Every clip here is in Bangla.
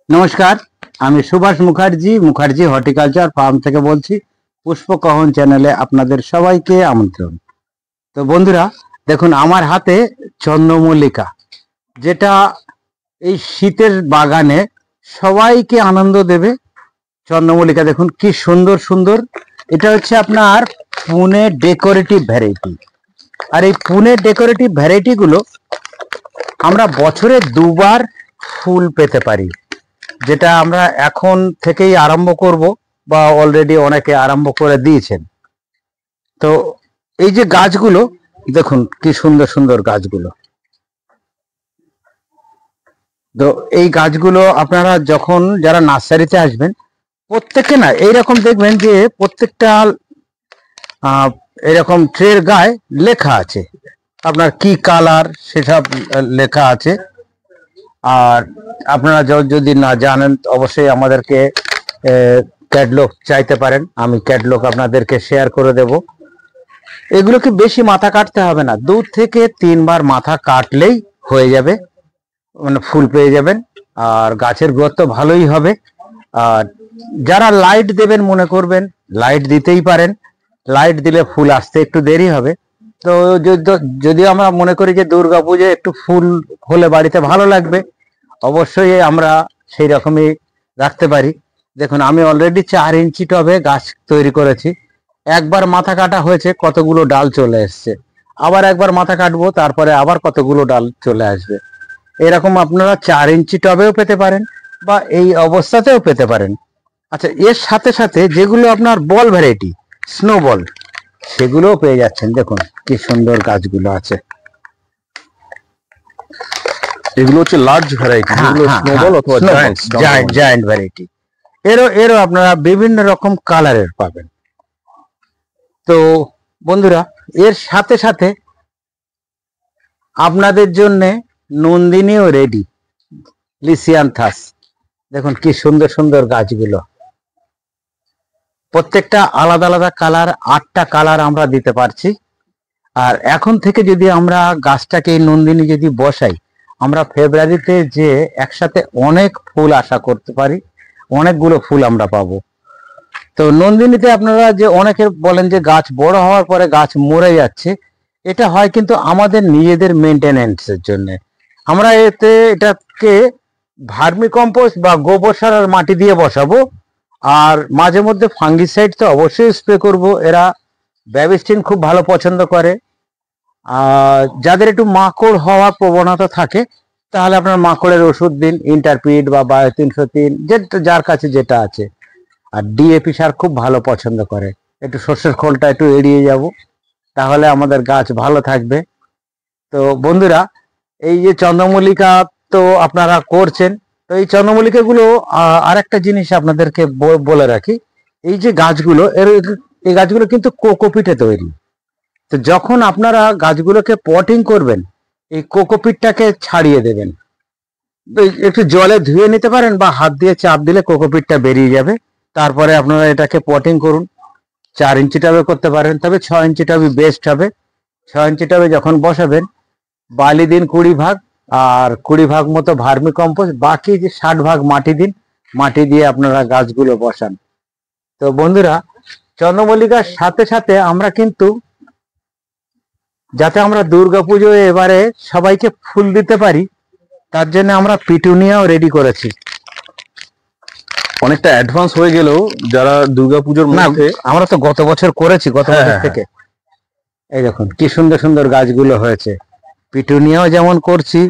নমস্কার, আমি সুভাষ মুখার্জি, মুখার্জি হর্টিকালচার ফার্ম থেকে বলছি। পুষ্পকহন চ্যানেলে আপনাদের সবাইকে আমন্ত্রণ। তো বন্ধুরা, দেখুন আমার হাতে চন্দ্রমল্লিকা, যেটা এই শীতের বাগানে সবাইকে আনন্দ দেবে। চন্দ্রমল্লিকা দেখুন কি সুন্দর সুন্দর। এটা হচ্ছে আপনার পুনে ডেকোরেটিভ ভ্যারাইটি। আর এই পুনে ডেকোরেটিভ ভ্যারাইটিগুলো আমরা বছরে দুবার ফুল পেতে পারি, যেটা আমরা এখন থেকেই আরম্ভ করব বা অলরেডি অনেকে আরম্ভ করে দিয়েছেন। তো এই যে গাছগুলো দেখুন কি সুন্দর সুন্দর গাছগুলো। তো এই গাছগুলো আপনারা যখন যারা নার্সারিতে আসবেন, প্রত্যেকে না এইরকম দেখবেন যে প্রত্যেকটা এরকম ট্রের গায়ে লেখা আছে আপনার কি কালার, সেসব লেখা আছে। আর আপনারা যদি না জানেন অবশ্যই আমাদেরকে ক্যাটলগ চাইতে পারেন, আমি ক্যাটলগ আপনাদেরকে শেয়ার করে দেব। এগুলোকে বেশি মাথা কাটতে হবে না, 2 থেকে 3 বার মাথা কাটলেই হয়ে যাবে, মানে ফুল পেয়ে যাবেন। আর গাছের গ্রোথ তো ভালোই হবে। আর যারা লাইট দেবেন মনে করবেন, লাইট দিতেই পারেন। লাইট দিলে ফুল আসতে একটু দেরি হবে। তো যদি আমরা মনে করি যে দুর্গাপুজোয় একটু ফুল হলে বাড়িতে ভালো লাগবে, অবশ্যই আমরা সেই রকমই রাখতে পারি। দেখুন আমি অলরেডি 4 ইঞ্চি টবে গাছ তৈরি করেছি। একবার মাথা কাটা হয়েছে, কতগুলো ডাল চলে এসছে। আবার একবার মাথা কাটবো, তারপরে আবার কতগুলো ডাল চলে আসবে। এরকম আপনারা 4 ইঞ্চি টবেও পেতে পারেন বা এই অবস্থাতেও পেতে পারেন। আচ্ছা, এর সাথে সাথে যেগুলো আপনার বল ভ্যারাইটি, স্নো বল, সেগুলোও পেয়ে যাচ্ছেন। দেখুন কি সুন্দর গাছগুলো আছে। এগুলো হচ্ছে লার্জ ভ্যারাইটি, যেগুলো স্নোবল অথবা জায়ান্ট ভ্যারাইটি। এরও আপনারা বিভিন্ন রকম কালারের পাবেন। তো বন্ধুরা, এর সাথে সাথে আপনাদের জন্য নন্দিনীও রেডি, লিসিয়ানথাস। দেখুন কি সুন্দর সুন্দর গাছগুলো, প্রত্যেকটা আলাদা আলাদা কালার, 8টা কালার আমরা দিতে পারছি। আর এখন থেকে যদি আমরা গাছটাকে নন্দিনী যদি বসাই, আমরা ফেব্রুয়ারিতে যে একসাথে অনেক ফুল আশা করতে পারি, অনেকগুলো ফুল আমরা পাবো। তো নন্দিনীতে আপনারা যে অনেকে বলেন যে গাছ বড় হওয়ার পরে গাছ মরে যাচ্ছে, এটা হয় কিন্তু আমাদের নিজেদের মেনটেনেন্সের জন্য। আমরা এটাকে ভার্মি কম্পোস্ট বা গোবর সার আর মাটি দিয়ে বসাবো। আর মাঝে মধ্যে ফাঙ্গিসাইড তো অবশ্যই স্প্রে করব। এরা ব্যাবিস্টিন খুব ভালো পছন্দ করে। আর যাদের একটু মাকড় হওয়ার প্রবণতা থাকে, তাহলে আপনার মাকড়ের ওষুধ দিন, ইন্টারপিড বা বায়ো 303, যার কাছে যেটা আছে। আর ডিএপি সার খুব ভালো পছন্দ করে। একটু সর্ষের খোলটা একটু এড়িয়ে যাব, তাহলে আমাদের গাছ ভালো থাকবে। তো বন্ধুরা, এই যে চন্দ্রমল্লিকা তো আপনারা করছেন, তো এই চন্দ্রমল্লিকাগুলো আর একটা জিনিস আপনাদেরকে বলে রাখি, এই যে গাছগুলো এই গাছগুলো কিন্তু কোকোপিটে তৈরি। তো যখন আপনারা গাছগুলোকে পটিং করবেন, এই কোকোপিটটাকে ছাড়িয়ে দেবেন। একটু জলে ধুয়ে নিতে পারেন বা হাত দিয়ে চাপ দিলে কোকোপিটটা বেরিয়ে যাবে। তারপরে আপনারা এটাকে পটিং করুন। 4 ইঞ্চি টবে করতে পারেন, তবে 6 ইঞ্চি টবে বেস্ট হবে। 6 ইঞ্চি টবে যখন বসাবেন, বালি দিন 20 ভাগ, আর 20 ভাগ মতো ভার্মি কম্পোস্ট, বাকি যে 60 ভাগ মাটি দিন। মাটি দিয়ে আপনারা গাছগুলো বসান। তো বন্ধুরা, চন্দ্রমল্লিকার সাথে সাথে আমরা কিন্তু, যাতে আমরা দুর্গাপুজোয় এবারে সবাইকে ফুল দিতে পারি, তার জন্য আমরা পিটুনিয়াও রেডি করেছি। অনেকটা অ্যাডভান্স হয়ে গেলেও যারা দুর্গাপুজোর মধ্যে, আমরা তো গত বছর করেছি, গত বছর থেকে। এই দেখুন কি সুন্দর সুন্দর গাছগুলো হয়েছে। পিটুনিয়াও যেমন করছি,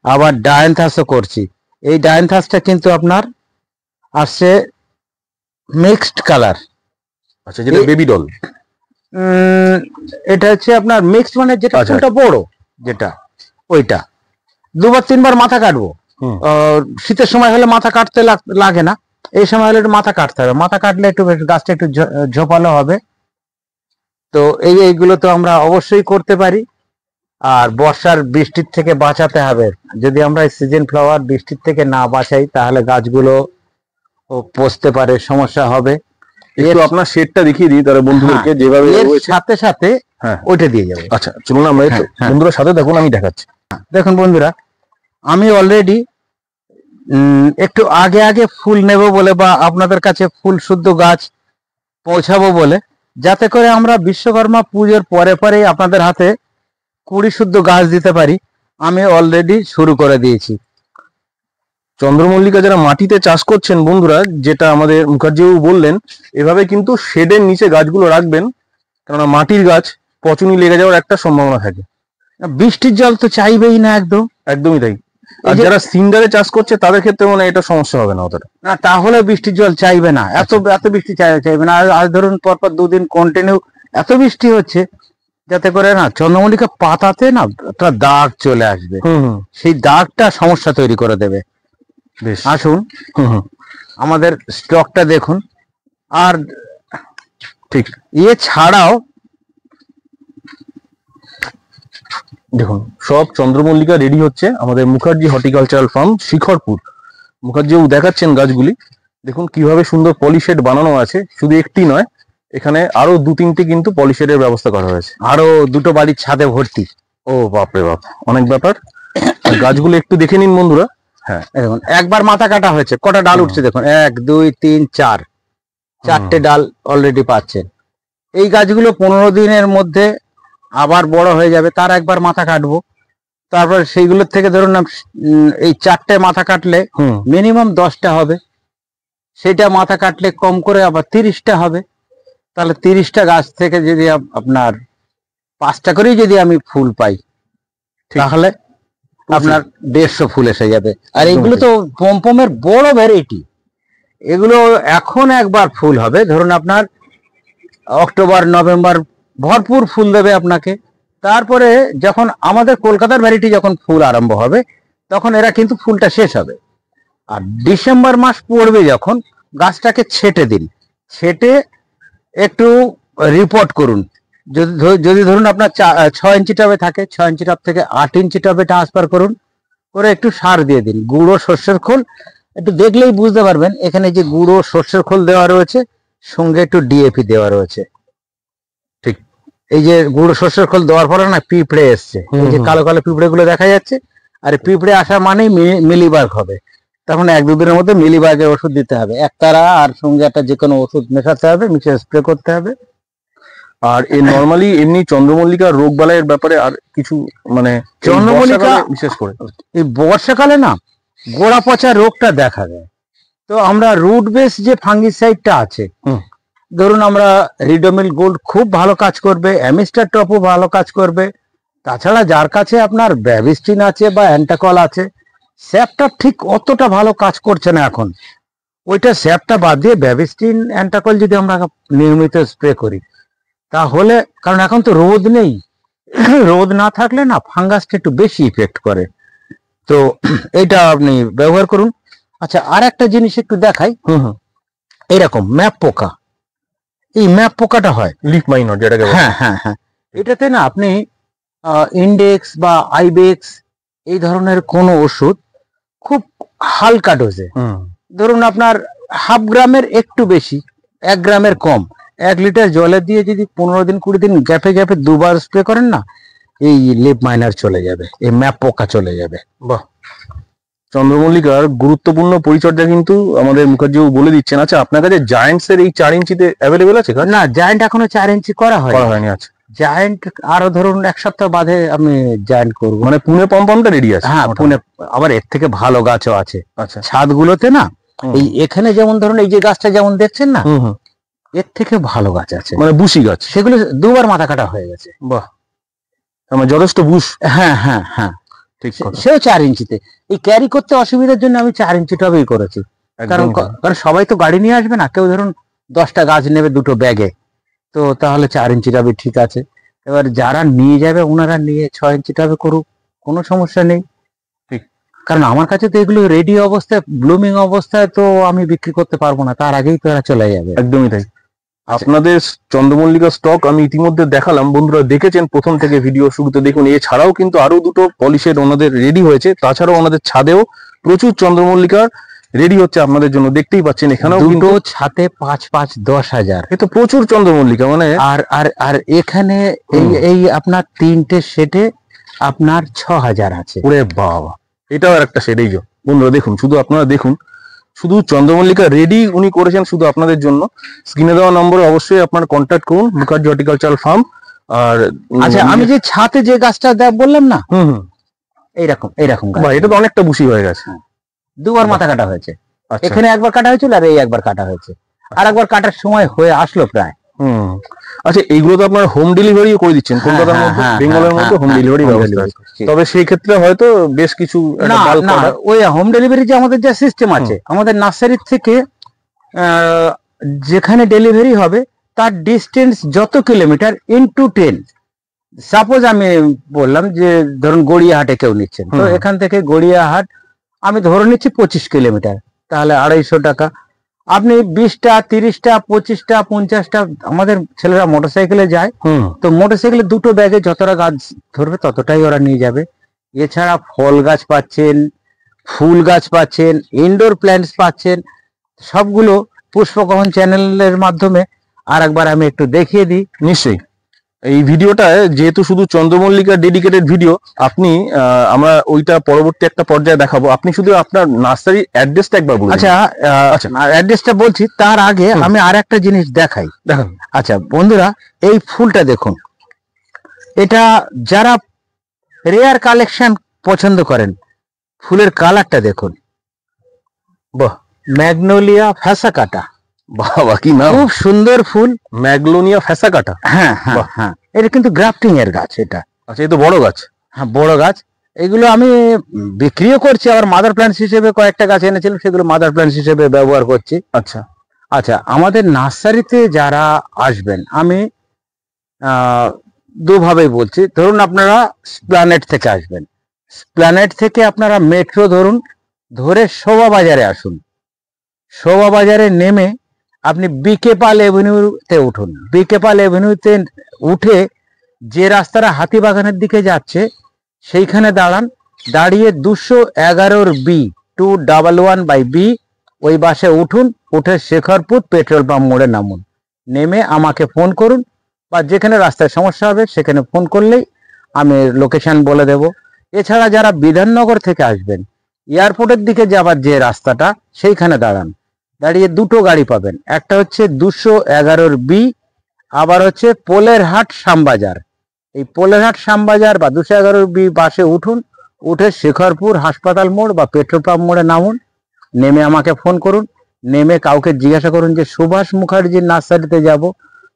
আবার ডায়ান্থাসও করছি। এই ডায়ান্থাসটা কিন্তু আপনার আসছে মিক্সড কালার। আচ্ছা, যেটা বেবি ডল, এটা হচ্ছে আপনার মিক্সড, মানে যেটা ফুলটা বড়, যেটা ওইটা 2 বার 3 বার মাথা কাটবো। শীতের সময় হলে মাথা কাটতে লাগে না, এই সময় হলে একটু মাথা কাটতে হবে। মাথা কাটলে একটু গাছটা একটু ঝোপালো হবে। তো এইগুলো তো আমরা অবশ্যই করতে পারি। আর বর্ষার বৃষ্টির থেকে বাঁচাতে হবে। যদি আমরা সিজন ফ্লাওয়ার বৃষ্টির থেকে না বাঁচাই, তাহলে গাছগুলো পচতে পারে, সমস্যা হবে। একটু আপনার শেডটা দেখিয়ে দিই তাহলে বন্ধুদেরকে, যেভাবে সাথে সাথে ওইটা দিয়ে যাবো। আচ্ছা চলুন আমরা বন্ধুরা সাথে দেখুন, আমি দেখাচ্ছি। দেখুন বন্ধুরা, আমি অলরেডি একটু আগে আগে ফুল নেব বলে বা আপনাদের কাছে ফুল শুদ্ধ গাছ পৌঁছাবো বলে, যাতে করে আমরা বিশ্বকর্মা পুজোর পরে পরেই আপনাদের হাতে কুড়ি শুদ্ধ গাছ দিতে পারি, আমি অলরেডি শুরু করে দিয়েছি। চন্দ্রমল্লিকা যারা মাটিতে চাষ করছেন বন্ধুরা, যেটা আমাদের মুখার্জিবাবু বললেন, এভাবে কিন্তু শেডের নিচে গাছগুলো রাখবেন, কেননা মাটির গাছ পচনি লেগে যাওয়ার একটা সম্ভাবনা থাকে। বৃষ্টির জল তো চাইবেই না, একদমই তাই। আর যারা সিন্ডারে চাষ করছে তাদের ক্ষেত্রে মনে হয় এটা সমস্যা হবে না অতটা। না, তাহলে বৃষ্টির জল চাইবে না, এত বৃষ্টি চাইবে না। আর ধরুন পরপর দুদিন কন্টিনিউ এত বৃষ্টি হচ্ছে, যাতে করে না চন্দ্রমল্লিকা পাতাতে না একটা দাগ চলে আসবে, সেই দাগটা সমস্যা তৈরি করে দেবে। আসুন আমাদের স্টকটা দেখুন। আর ঠিক ছাড়াও দেখুন, সব চন্দ্রমল্লিকা রেডি হচ্ছে আমাদের মুখার্জি হর্টিকালচারাল ফার্ম শিখরপুর। মুখার্জিবাবু দেখাচ্ছেন গাছগুলি, দেখুন কিভাবে সুন্দর পলিশেড বানানো আছে। শুধু একটি নয়, এখানে আরো 2-3টে কিন্তু পলিশেডের ব্যবস্থা করা হয়েছে। আরো দুটো বাড়ির ছাদে ভর্তি। ও বাপরে বাপ, অনেক ব্যাপার। গাছগুলো একটু দেখে নিন বন্ধুরা। হ্যাঁ, দেখুন একবার মাথা কাটা হয়েছে, কটা ডাল উঠছে দেখুন, 1 2 3 4, 4টে ডাল অলরেডি পাচ্ছেন। এই গাছগুলো 15 দিনের মধ্যে আবার বড় হয়ে যাবে, তার একবার মাথা কাটবো। তারপর সেইগুলোর থেকে ধরুন এই 4টে মাথা কাটলে মিনিমাম 10টা হবে, সেটা মাথা কাটলে কম করে আবার 30টা হবে। তাহলে 30টা গাছ থেকে যদি আপনার 5টা করেই যদি আমি ফুল পাই, তাহলে আপনার 150 ফুল এসে যাবে। আর এগুলো তো পমপমের বড় ভ্যারাইটি, এগুলো এখন একবার ফুল হবে, ধরুন আপনার অক্টোবর নভেম্বর ভরপুর ফুল দেবে আপনাকে। তারপরে যখন আমাদের কলকাতার ভ্যারাইটি যখন ফুল আরম্ভ হবে, তখন এরা কিন্তু ফুলটা শেষ হবে। আর ডিসেম্বর মাস পড়বে যখন, গাছটাকে ছেটে দিন, ছেটে একটু রিপোর্ট করুন। যদি ধরুন আপনার 6 ইঞ্চি টবে থাকে, 6 ইঞ্চি টব থেকে 8 ইঞ্চি টবে ট্রান্সফার করুন, করে একটু সার দিয়ে দিন, গুঁড়ো সর্ষের খোল। একটু দেখলেই বুঝতে পারবেন এখানে যে গুঁড়ো সর্ষের খোল দেওয়া রয়েছে, সঙ্গে একটু ডিএপি দেওয়া রয়েছে। ঠিক, এই যে গুঁড়ো সর্ষের খোল দেওয়ার পরে না পিঁপড়ে এসছে, এই যে কালো কালো পিঁপড়ে গুলো দেখা যাচ্ছে, আর পিঁপড়ে আসা মানেই মিলিবাগ হবে। তখন 1-2 দিনের মধ্যে মিলিবাগের ওষুধ দিতে হবে, একতারা আর সঙ্গে একটা যে কোনো ওষুধ মেশাতে হবে, মিশে স্প্রে করতে হবে। আর এই নরমালি এমনি চন্দ্রমল্লিকা রোগ বালাইয়ের ব্যাপারে আর কিছু মানে চন্দ্রমল্লিকা বিশেষ করে এই বর্ষাকালে না গোড়া পচা রোগটা দেখা যায়। তো আমরা রুট বেস যে ফাঙ্গিসাইডটা আছে, ধরুন আমরা রিডোমিল গোল্ড খুব ভালো কাজ করবে, অ্যামিস্টার টপও ভালো কাজ করবে। তাছাড়া যার কাছে আপনার ব্যাভিস্টিন আছে বা অ্যান্টাকল আছে, স্যাপটা ঠিক অতটা ভালো কাজ করছে না এখন। ওইটা স্যাপটা বাদ দিয়ে ব্যাভিস্টিন অ্যান্টাকল যদি আমরা নিয়মিত স্প্রে করি, তাহলে, কারণ এখন তো রোদ নেই, রোদ না থাকলে না ফাঙ্গাসটা একটু বেশি ইফেক্ট করে, তো এটা আপনি ব্যবহার করুন। আচ্ছা, আর একটা জিনিস একটু দেখাই, এরকম ম্যাপ পোকা, এই ম্যাপ পোকাটা হয় লিফ মাইনর যেটাকে, হ্যাঁ হ্যাঁ হ্যাঁ, এটাতে না আপনি ইন্ডেক্স বা আইবেক্স এই ধরনের কোন ওষুধ খুব হালকা ডোজে, ধরুন আপনার 1/2 গ্রামের একটু বেশি, 1 গ্রামের কম, 1 লিটার জলে দিয়ে যদি 15 দিন 20 দিন গ্যাপে গ্যাপে 2বার স্প্রে করেন না, এই লিপ মাইনার চলে যাবে, এই ম্যাপ পোকা চলে যাবে। বাহ, চন্দ্রমল্লিকার গুরুত্বপূর্ণ পরিচর্যা কিন্তু আমাদের মুখার্জিবাবু বলে দিচ্ছেন। আচ্ছা, আপনার কাছে জায়ান্টস এর এই 4 ইঞ্চিতে অ্যাভেলেবেল আছে? না, জায়ান্ট এখনো 4 ইঞ্চি করা হয়নি। আচ্ছা, জায়ান্ট আরো ধরুন 1 সপ্তাহ বাদে আমি জায়ান্ট করবো। মানে পুনে পমপমটা রেডি আছে? হ্যাঁ, পুনে আবার এর থেকে ভালো গাছও আছে। আচ্ছা, ছাদগুলোতে না, এই এখানে যেমন ধরুন এই যে গাছটা যেমন দেখছেন না, এর থেকে ভালো গাছ আছে, মানে বুশি গাছ, সেগুলো 2বার মাথা কাটা হয়ে গেছে। বাহ, আমার যথেষ্ট বুশ। হ্যাঁ হ্যাঁ হ্যাঁ, ঠিক, সেও 4 ইঞ্চিতে। এই ক্যারি করতে অসুবিধার জন্য আমি 4 ইঞ্চি টবেই করেছি, কারণ সবাই তো গাড়ি নিয়ে আসবে না, কেউ ধরুন 10টা গাছ নেবে 2টো ব্যাগে, তো তাহলে 4 ইঞ্চি টবে ঠিক আছে। এবার যারা নিয়ে যাবে ওনারা নিয়ে 6 ইঞ্চি টবে করুক, কোনো সমস্যা নেই। ঠিক, কারণ আমার কাছে তো এগুলো রেডি অবস্থায়, ব্লুমিং অবস্থায় তো আমি বিক্রি করতে পারবো না, তার আগেই তো এরা চলে যাবে। একদমই তাই। আপনাদের চন্দ্রমল্লিকা স্টক আমি ইতিমধ্যে দেখালাম, বন্ধুরা দেখেছেন প্রথম থেকে ভিডিও শুরুতে, দেখুন এছাড়াও কিন্তু আরো 2টো পলিশেড ওনাদের রেডি হয়েছে। তাছাড়াও ওনাদের ছাদেও প্রচুর চন্দ্রমল্লিকা রেডি হচ্ছে, আপনাদের জন্য দেখতেই পাচ্ছেন। এখানেও দুটো ছাতে 5-5 10,000, এ তো প্রচুর চন্দ্রমল্লিকা মানে। আর আর আর এখানে এই আপনার 3টে সেটে আপনার 6,000 আছে। ওরে বাবা, এটাও আর একটা শেড। এই যে বন্ধুরা দেখুন, শুধু আপনারা দেখুন, শুধু চন্দ্রমল্লিকা রেডি উনি করেছেন শুধু আপনাদের জন্য। স্ক্রিনে দেওয়া নম্বরে অবশ্যই আপনারা কন্ট্যাক্ট করুন, মুখার্জি হর্টিকালচারাল ফার্ম। আর আচ্ছা, আমি যে ছাতে যে গাছটা বললাম না, এইরকম গাছ। এটা তো অনেকটা বুশি হয়ে গেছে। দুবার মাথা কাটা হয়েছে, আচ্ছা। এখানে একবার কাটা হয়েছিল আর এই একবার কাটা হয়েছে, আর একবার কাটার সময় হয়ে আসলো প্রায়। আচ্ছা, এইগুলো তো আপনারা হোম ডেলিভারিও করে দিচ্ছেন কলকাতার মধ্যে, বেঙ্গলের মধ্যে হোম ডেলিভারি ব্যবস্থা আছে। তবে সেই ক্ষেত্রে হয়তো বেশ কিছু ওই হোম ডেলিভারি যে আমাদের যে সিস্টেম আছে, আমাদের নার্সারি থেকে যেখানে ডেলিভারি হবে তার ডিস্টেন্স যত কিলোমিটার ইনটু 10। সাপোজ আমি বললাম যে ধরুন গড়িয়াহাটে কেউ নিচ্ছেন, তো এখান থেকে গড়িয়াহাট আমি ধরে নিচ্ছি 25 কিলোমিটার, তাহলে 250 টাকা। আপনি 20টা 30টা 25টা 50টা, আমাদের ছেলেরা মোটরসাইকেলে যায়, তো মোটরসাইকেলে দুটো ব্যাগে যতটা গাছ ধরবে ততটাই ওরা নিয়ে যাবে। এছাড়া ফল গাছ পাচ্ছেন, ফুল গাছ পাচ্ছেন, ইনডোর প্ল্যান্টস পাচ্ছেন, সবগুলো পুষ্পকহন চ্যানেলের মাধ্যমে আর একবার আমি একটু দেখিয়ে দিই। নিশ্চয়ই। এই ভিডিওটা যেহেতু শুধু চন্দ্রমল্লিকা ডেডিকেটেড ভিডিও, আপনি আমরা ওইটা পরবর্তী একটা পর্যায়ে দেখাবো। আপনি শুধু আপনার নার্সারি অ্যাড্রেসটা একবার বলুন। আচ্ছা, অ্যাড্রেসটা বলছি, তার আগে আমি আর একটা জিনিস দেখাই। দেখুন, আচ্ছা বন্ধুরা, এই ফুলটা দেখুন, এটা যারা রেয়ার কালেকশন পছন্দ করেন, ফুলের কালারটা দেখুন, বাহ, ম্যাগনোলিয়া ফ্যাসাকাটা। বাবা কি নাম, খুব সুন্দর ফুল, ম্যাগনোলিয়া ফ্যাসাকাটা। হ্যাঁ হ্যাঁ হ্যাঁ, এটা কিন্তু গ্রাফটিং এর গাছ এটা। আচ্ছা, এই তো বড় গাছ। হ্যাঁ, বড় গাছ। এগুলো আমি বিক্রিও করছি, আবার মাদার প্ল্যান্টস হিসেবে কয়েকটা গাছ এনেছিলাম, সেগুলো মাদার প্ল্যান্টস হিসেবে ব্যবহার করছি। আচ্ছা আচ্ছা, আমাদের নার্সারিতে যারা আসবেন, আমি দুভাবেই বলছি। ধরুন আপনারা প্ল্যানেট থেকে আসবেন, প্ল্যানেট থেকে আপনারা মেট্রো ধরুন, ধরে শোভা বাজারে আসুন। শোভা বাজারে নেমে আপনি বিকে পাল এভিনিউতে উঠুন। বিকে পাল এভিনিউতে উঠে যে রাস্তাটা হাতিবাগানের দিকে যাচ্ছে সেইখানে দাঁড়ান, দাঁড়িয়ে 211 বি 211/B ওই বাসে উঠুন, উঠে শেখরপুর পেট্রোল পাম্প মোড়ে নামুন। নেমে আমাকে ফোন করুন, বা যেখানে রাস্তায় সমস্যা হবে সেখানে ফোন করলেই আমি লোকেশন বলে দেব। এছাড়া যারা বিধাননগর থেকে আসবেন, এয়ারপোর্টের দিকে যাবার যে রাস্তাটা, সেইখানে দাঁড়ান, দাঁড়িয়ে দুটো গাড়ি পাবেন। একটা হচ্ছে 211B, আবার হচ্ছে পোলেরহাট শ্যামবাজার। এই পোলেরহাট শ্যামবাজার বা 211B বাসে উঠুন, উঠে শেখরপুর হাসপাতাল মোড় বা পেট্রোল পাম্প মোড়ে নামুন। নেমে আমাকে ফোন করুন, নেমে কাউকে জিজ্ঞাসা করুন যে সুভাষ মুখার্জির নার্সারিতে যাব,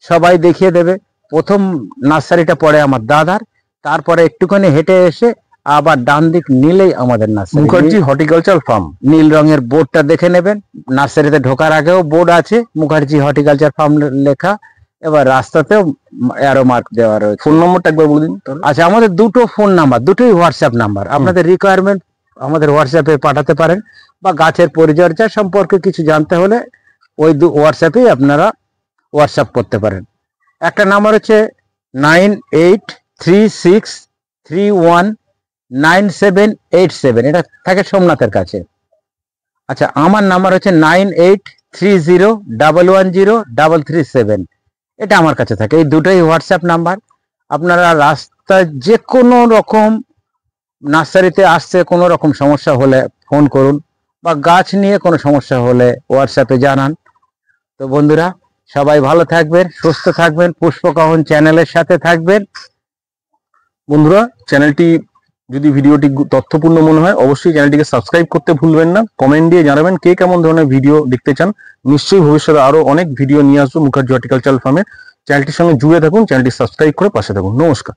সবাই দেখিয়ে দেবে। প্রথম নার্সারিটা পড়ে আমার দাদার, তারপরে একটুখানি হেঁটে এসে আবার ডান দিক নিলেই আমাদের নার্সারি, মুখার্জি হর্টিকালচার ফার্ম। নীল রঙের বোর্ডটা দেখে নেবেন। নার্সারিতে ঢোকার আগেও বোর্ড আছে মুখার্জি হর্টিকালচার ফার্ম লেখা, এবার রাস্তাতেও অ্যারো মার্ক দেওয়া রয়েছে। ফোন নম্বরটা একবার বলে দিন। আচ্ছা, আমাদের দুটো ফোন নাম্বার, দুটোই হোয়াটসঅ্যাপ নাম্বার। আপনাদের রিকোয়ারমেন্ট আমাদের হোয়াটসঅ্যাপে পাঠাতে পারেন, বা গাছের পরিচর্যা সম্পর্কে কিছু জানতে হলে ওই হোয়াটসঅ্যাপেই আপনারা হোয়াটসঅ্যাপ করতে পারেন। একটা নাম্বার হচ্ছে 9836319787, এটা থাকে সোমনাথের কাছে। আচ্ছা, আমার নাম্বার হচ্ছে 9830110337, এটা আমার কাছে থাকে। এই দুটোই হোয়াটসঅ্যাপ নাম্বার। আপনারা রাস্তায় যে কোনো রকম নার্সারিতে আসছে কোনো রকম সমস্যা হলে ফোন করুন, বা গাছ নিয়ে কোনো সমস্যা হলে হোয়াটসঅ্যাপে জানান। তো বন্ধুরা, সবাই ভালো থাকবেন, সুস্থ থাকবেন, পুষ্পকহন চ্যানেলের সাথে থাকবেন। বন্ধুরা, চ্যানেলটি যদি ভিডিওটি তথ্যপূর্ণ মনে হয় অবশ্যই চ্যানেলটিকে সাবস্ক্রাইব করতে ভুলবেন না। কমেন্ট দিয়ে জানাবেন কে কেমন ধরনের ভিডিও দেখতে চান। নিশ্চয়ই ভবিষ্যতে আরো অনেক ভিডিও নিয়ে আসবো মুখার্জি হর্টিকালচারাল ফার্মের। চ্যানেলটির সঙ্গে জুড়ে থাকুন, চ্যানেলটি সাবস্ক্রাইব করে পাশে থাকুন। নমস্কার।